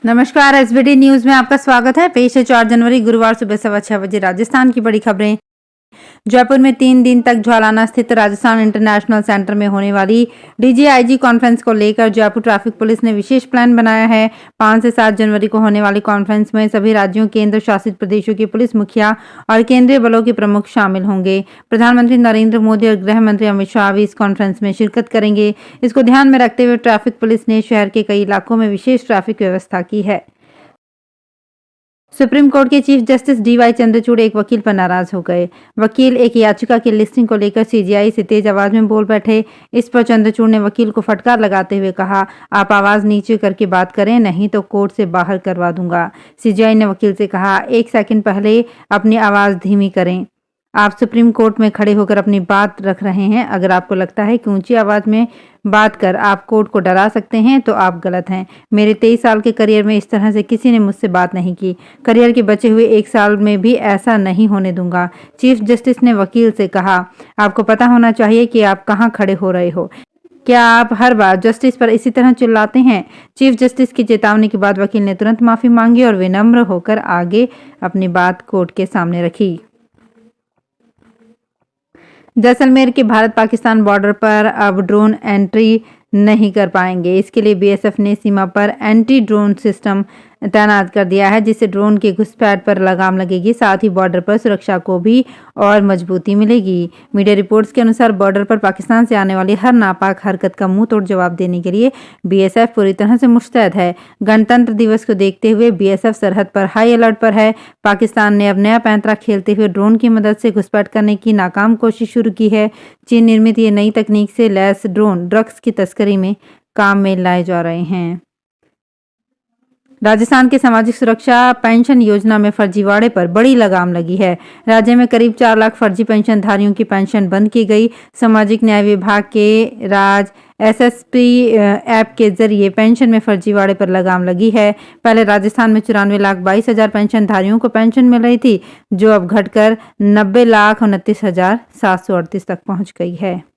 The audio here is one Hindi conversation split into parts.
नमस्कार, एसबीटी न्यूज में आपका स्वागत है। पेश है 4 जनवरी गुरुवार सुबह 6:15 राजस्थान की बड़ी खबरें। जयपुर में 3 दिन तक ज्वालाना स्थित राजस्थान इंटरनेशनल सेंटर में होने वाली डीजीआईजी कॉन्फ्रेंस को लेकर जयपुर ट्रैफिक पुलिस ने विशेष प्लान बनाया है। 5 से 7 जनवरी को होने वाली कॉन्फ्रेंस में सभी राज्यों, केंद्र शासित प्रदेशों के पुलिस मुखिया और केंद्रीय बलों के प्रमुख शामिल होंगे। प्रधानमंत्री नरेंद्र मोदी और गृह मंत्री अमित शाह भी इस कॉन्फ्रेंस में शिरकत करेंगे। इसको ध्यान में रखते हुए ट्रैफिक पुलिस ने शहर के कई इलाकों में विशेष ट्रैफिक व्यवस्था की है। सुप्रीम कोर्ट के चीफ जस्टिस डीवाई चंद्रचूड़ एक वकील पर नाराज हो गए। वकील एक याचिका की लिस्टिंग को लेकर सीजीआई से तेज आवाज में बोल बैठे। इस पर चंद्रचूड़ ने वकील को फटकार लगाते हुए कहा, आप आवाज नीचे करके बात करें, नहीं तो कोर्ट से बाहर करवा दूंगा। सीजीआई ने वकील से कहा, 1 सेकंड पहले अपनी आवाज धीमी करें। आप सुप्रीम कोर्ट में खड़े होकर अपनी बात रख रहे हैं। अगर आपको लगता है कि ऊंची आवाज में बात कर आप कोर्ट को डरा सकते हैं तो आप गलत हैं। मेरे 23 साल के करियर में इस तरह से किसी ने मुझसे बात नहीं की। करियर के बचे हुए 1 साल में भी ऐसा नहीं होने दूंगा। चीफ जस्टिस ने वकील से कहा, आपको पता होना चाहिए कि आप कहां खड़े हो रहे हो। क्या आप हर बार जस्टिस पर इसी तरह चिल्लाते हैं? चीफ जस्टिस की चेतावनी के बाद वकील ने तुरंत माफी मांगी और विनम्र होकर आगे अपनी बात कोर्ट के सामने रखी। जैसलमेर के भारत पाकिस्तान बॉर्डर पर अब ड्रोन एंट्री नहीं कर पाएंगे। इसके लिए बीएसएफ ने सीमा पर एंटी ड्रोन सिस्टम तैनात कर दिया है, जिससे ड्रोन के घुसपैठ पर लगाम लगेगी। साथ ही बॉर्डर पर सुरक्षा को भी और मजबूती मिलेगी। मीडिया रिपोर्ट्स के अनुसार बॉर्डर पर पाकिस्तान से आने वाली हर नापाक हरकत का मुंह तोड़ जवाब देने के लिए बीएसएफ पूरी तरह से मुस्तैद है। गणतंत्र दिवस को देखते हुए बीएसएफ सरहद पर हाई अलर्ट पर है। पाकिस्तान ने अब नया पैंतरा खेलते हुए ड्रोन की मदद से घुसपैठ करने की नाकाम कोशिश शुरू की है। चीन निर्मित ये नई तकनीक से लैस ड्रोन ड्रग्स की तस्करी में काम में लाए जा रहे हैं। राजस्थान के सामाजिक सुरक्षा पेंशन योजना में फर्जीवाड़े पर बड़ी लगाम लगी है। राज्य में करीब 4 लाख फर्जी पेंशनधारियों की पेंशन बंद की गई। सामाजिक न्याय विभाग के राज एसएसपी ऐप के जरिए पेंशन में फर्जीवाड़े पर लगाम लगी है। पहले राजस्थान में 94,22,000 पेंशनधारियों को पेंशन मिल रही थी, जो अब घटकर 90,29,738 तक पहुंच गई है।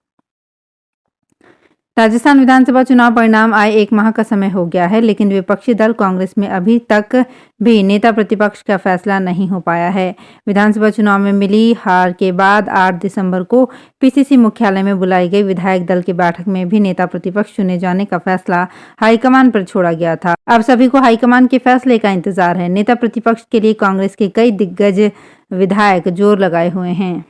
राजस्थान विधानसभा चुनाव परिणाम आए 1 माह का समय हो गया है, लेकिन विपक्षी दल कांग्रेस में अभी तक भी नेता प्रतिपक्ष का फैसला नहीं हो पाया है। विधानसभा चुनाव में मिली हार के बाद 8 दिसंबर को पीसीसी मुख्यालय में बुलाई गई विधायक दल की बैठक में भी नेता प्रतिपक्ष चुने जाने का फैसला हाईकमान पर छोड़ा गया था। अब सभी को हाईकमान के फैसले का इंतजार है। नेता प्रतिपक्ष के लिए कांग्रेस के कई दिग्गज विधायक जोर लगाए हुए हैं।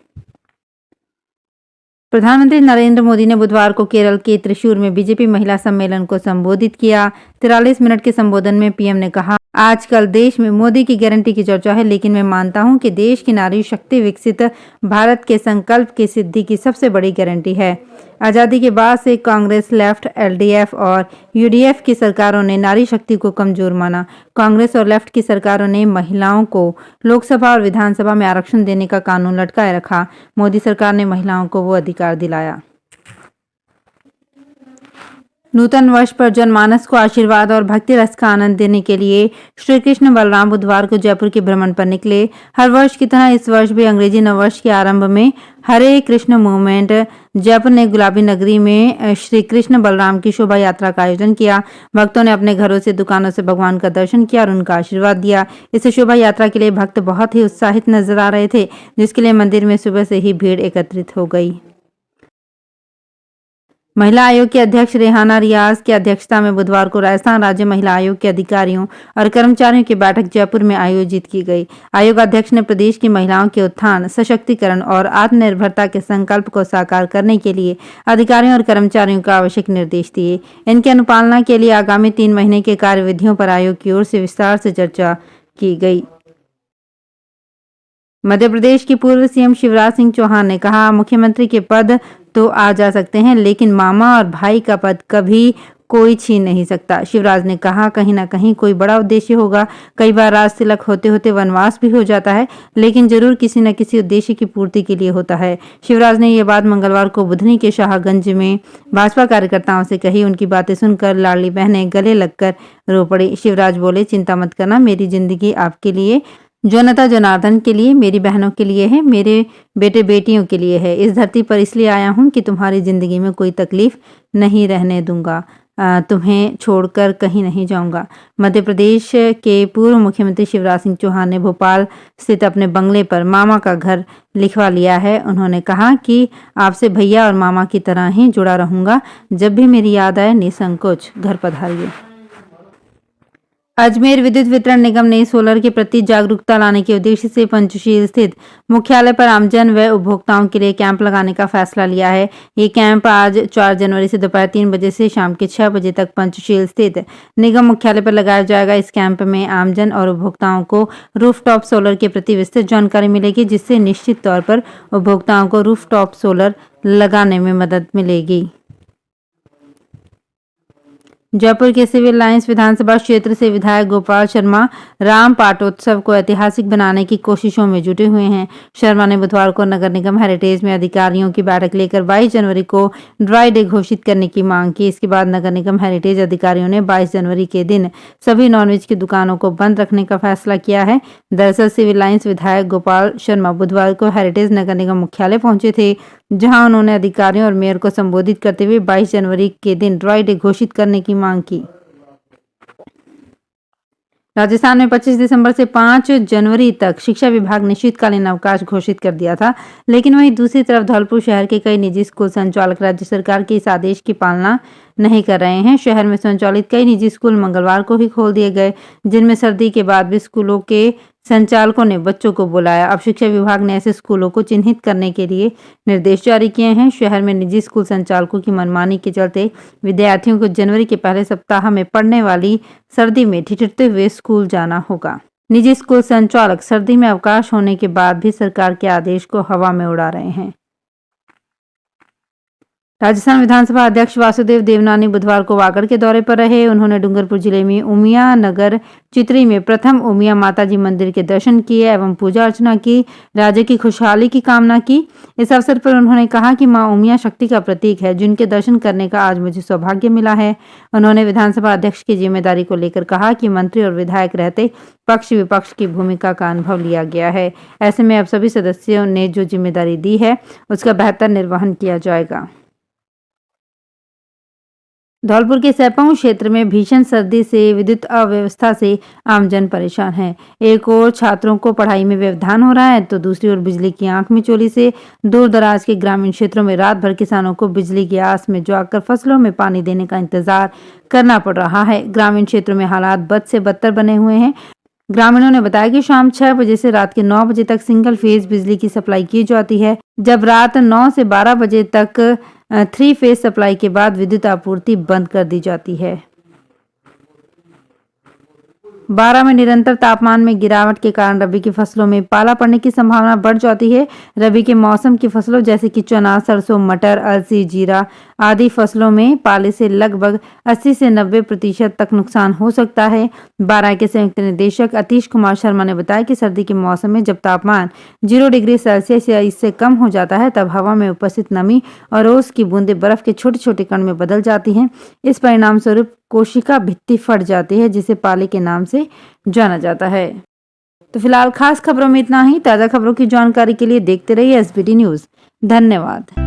प्रधानमंत्री नरेंद्र मोदी ने बुधवार को केरल के त्रिशूर में बीजेपी महिला सम्मेलन को संबोधित किया। 43 मिनट के संबोधन में पीएम ने कहा, आजकल देश में मोदी की गारंटी की चर्चा है, लेकिन मैं मानता हूं कि देश की नारी शक्ति विकसित भारत के संकल्प की सिद्धि की सबसे बड़ी गारंटी है। आजादी के बाद से कांग्रेस, लेफ्ट, एलडीएफ और यूडीएफ की सरकारों ने नारी शक्ति को कमजोर माना। कांग्रेस और लेफ्ट की सरकारों ने महिलाओं को लोकसभा और विधानसभा में आरक्षण देने का कानून लटकाए रखा। मोदी सरकार ने महिलाओं को वो अधिकार दिलाया। नूतन वर्ष पर जनमानस को आशीर्वाद और भक्ति रस का आनंद देने के लिए श्री कृष्ण बलराम बुधवार को जयपुर के भ्रमण पर निकले। हर वर्ष की तरह इस वर्ष भी अंग्रेजी नववर्ष के आरंभ में हरे कृष्ण मूवमेंट जयपुर ने गुलाबी नगरी में श्री कृष्ण बलराम की शोभा यात्रा का आयोजन किया। भक्तों ने अपने घरों से, दुकानों से भगवान का दर्शन किया और उनका आशीर्वाद दिया। इस शोभा यात्रा के लिए भक्त बहुत ही उत्साहित नजर आ रहे थे, जिसके लिए मंदिर में सुबह से ही भीड़ एकत्रित हो गई। महिला आयोग के अध्यक्ष रेहाना रियाज की अध्यक्षता में बुधवार को राजस्थान राज्य महिला आयोग के अधिकारियों और कर्मचारियों की बैठक जयपुर में आयोजित की गई। आयोग अध्यक्ष ने प्रदेश की महिलाओं के उत्थान, सशक्तिकरण और आत्मनिर्भरता के संकल्प को साकार करने के लिए अधिकारियों और कर्मचारियों को आवश्यक निर्देश दिए। इनकी अनुपालना के लिए आगामी 3 महीने के कार्यविधियों पर आयोग की ओर से विस्तार से चर्चा की गई। मध्य प्रदेश के पूर्व सीएम शिवराज सिंह चौहान ने कहा, मुख्यमंत्री के पद तो आ जा सकते हैं, लेकिन मामा और भाई का पद कभी कोई छीन नहीं सकता। शिवराज ने कहा, कहीं ना कहीं कोई बड़ा उद्देश्य होगा। कई बार राज तिलक होते होते वनवास भी हो जाता है, लेकिन जरूर किसी न किसी उद्देश्य की पूर्ति के लिए होता है। शिवराज ने यह बात मंगलवार को बुधनी के शाहगंज में भाजपा कार्यकर्ताओं से कही। उनकी बातें सुनकर लाडली बहनें गले लगकर रो पड़ी। शिवराज बोले, चिंता मत करना, मेरी जिंदगी आपके लिए, जोनता जनार्दन के लिए, मेरी बहनों के लिए है, मेरे बेटे बेटियों के लिए है। इस धरती पर इसलिए आया हूं कि तुम्हारी जिंदगी में कोई तकलीफ नहीं रहने दूंगा। तुम्हें छोड़कर कहीं नहीं जाऊंगा। मध्य प्रदेश के पूर्व मुख्यमंत्री शिवराज सिंह चौहान ने भोपाल स्थित अपने बंगले पर मामा का घर लिखवा लिया है। उन्होंने कहा कि आपसे भैया और मामा की तरह ही जुड़ा रहूंगा। जब भी मेरी याद आए निसंकोच घर पधारिए। अजमेर विद्युत वितरण निगम ने सोलर के प्रति जागरूकता लाने के उद्देश्य से पंचशील स्थित मुख्यालय पर आमजन व उपभोक्ताओं के लिए कैंप लगाने का फैसला लिया है। ये कैंप आज 4 जनवरी से दोपहर 3 बजे से शाम के 6 बजे तक पंचशील स्थित निगम मुख्यालय पर लगाया जाएगा। इस कैंप में आमजन और उपभोक्ताओं को रूफटॉप सोलर के प्रति विस्तृत जानकारी मिलेगी, जिससे निश्चित तौर पर उपभोक्ताओं को रूफटॉप सोलर लगाने में मदद मिलेगी। जयपुर के सिविल लाइंस विधानसभा क्षेत्र से विधायक गोपाल शर्मा राम पाटोत्सव को ऐतिहासिक बनाने की कोशिशों में जुटे हुए हैं। शर्मा ने बुधवार को नगर निगम हेरिटेज में अधिकारियों की बैठक लेकर 22 जनवरी को ड्राई डे घोषित करने की मांग की। इसके बाद नगर निगम हेरिटेज अधिकारियों ने 22 जनवरी के दिन सभी नॉनवेज की दुकानों को बंद रखने का फैसला किया है। दरअसल सिविल लाइंस विधायक गोपाल शर्मा बुधवार को हेरिटेज नगर निगम मुख्यालय पहुंचे थे, जहां उन्होंने अधिकारियों और मेयर को संबोधित करते हुए 22 जनवरी के दिन ड्राई डे घोषित करने की मांग की। राजस्थान में 25 दिसंबर से 5 जनवरी तक शिक्षा विभाग ने शीतकालीन अवकाश घोषित कर दिया था, लेकिन वहीं दूसरी तरफ धौलपुर शहर के कई निजी स्कूल संचालक राज्य सरकार के इस आदेश की पालना नहीं कर रहे हैं। शहर में संचालित कई निजी स्कूल मंगलवार को ही खोल दिए गए, जिनमें सर्दी के बाद भी स्कूलों के संचालकों ने बच्चों को बुलाया। अब शिक्षा विभाग ने ऐसे स्कूलों को चिन्हित करने के लिए निर्देश जारी किए हैं। शहर में निजी स्कूल संचालकों की मनमानी के चलते विद्यार्थियों को जनवरी के पहले सप्ताह में पड़ने वाली सर्दी में ठिठुरते हुए स्कूल जाना होगा। निजी स्कूल संचालक सर्दी में अवकाश होने के बाद भी सरकार के आदेश को हवा में उड़ा रहे हैं। राजस्थान विधानसभा अध्यक्ष वासुदेव देवनानी बुधवार को वागड़ के दौरे पर रहे। उन्होंने डूंगरपुर जिले में उमिया नगर चित्री में प्रथम उमिया माताजी मंदिर के दर्शन किए एवं पूजा अर्चना की, राज्य की खुशहाली की कामना की। इस अवसर पर उन्होंने कहा कि मां उमिया शक्ति का प्रतीक है, जिनके दर्शन करने का आज मुझे सौभाग्य मिला है। उन्होंने विधानसभा अध्यक्ष की जिम्मेदारी को लेकर कहा कि मंत्री और विधायक रहते पक्ष विपक्ष की भूमिका का अनुभव लिया गया है। ऐसे में अब सभी सदस्यों ने जो जिम्मेदारी दी है उसका बेहतर निर्वहन किया जाएगा। धौलपुर के सैपाऊ क्षेत्र में भीषण सर्दी से विद्युत अव्यवस्था से आमजन परेशान है। एक ओर छात्रों को पढ़ाई में व्यवधान हो रहा है, तो दूसरी ओर बिजली की आंख मिचौली से दूर दराज के ग्रामीण क्षेत्रों में रात भर किसानों को बिजली की आस में जागकर फसलों में पानी देने का इंतजार करना पड़ रहा है। ग्रामीण क्षेत्रों में हालात बद से बदतर बने हुए हैं। ग्रामीणों ने बताया कि शाम 6 बजे से रात के 9 बजे तक सिंगल फेज बिजली की सप्लाई की जाती है, जब रात 9 से 12 बजे तक 3 फेज सप्लाई के बाद विद्युत आपूर्ति बंद कर दी जाती है। 12 में निरंतर तापमान में गिरावट के कारण रबी की फसलों में पाला पड़ने की संभावना बढ़ जाती है। रबी के मौसम की फसलों जैसे कि चना, सरसों, मटर, अलसी, जीरा आदि फसलों में पाले से लगभग 80 से 90% तक नुकसान हो सकता है। बारां के संयुक्त निदेशक अतीश कुमार शर्मा ने बताया कि सर्दी के मौसम में जब तापमान 0 डिग्री सेल्सियस या इससे कम हो जाता है, तब हवा में उपस्थित नमी और ओस की बूंदें बर्फ के छोटे छोटे कण में बदल जाती हैं। इस परिणाम स्वरूप कोशिका भित्ति फट जाती है, जिसे पाले के नाम से जाना जाता है। तो फिलहाल खास खबरों में इतना ही। ताजा खबरों की जानकारी के लिए देखते रहिए एसबीटी न्यूज। धन्यवाद।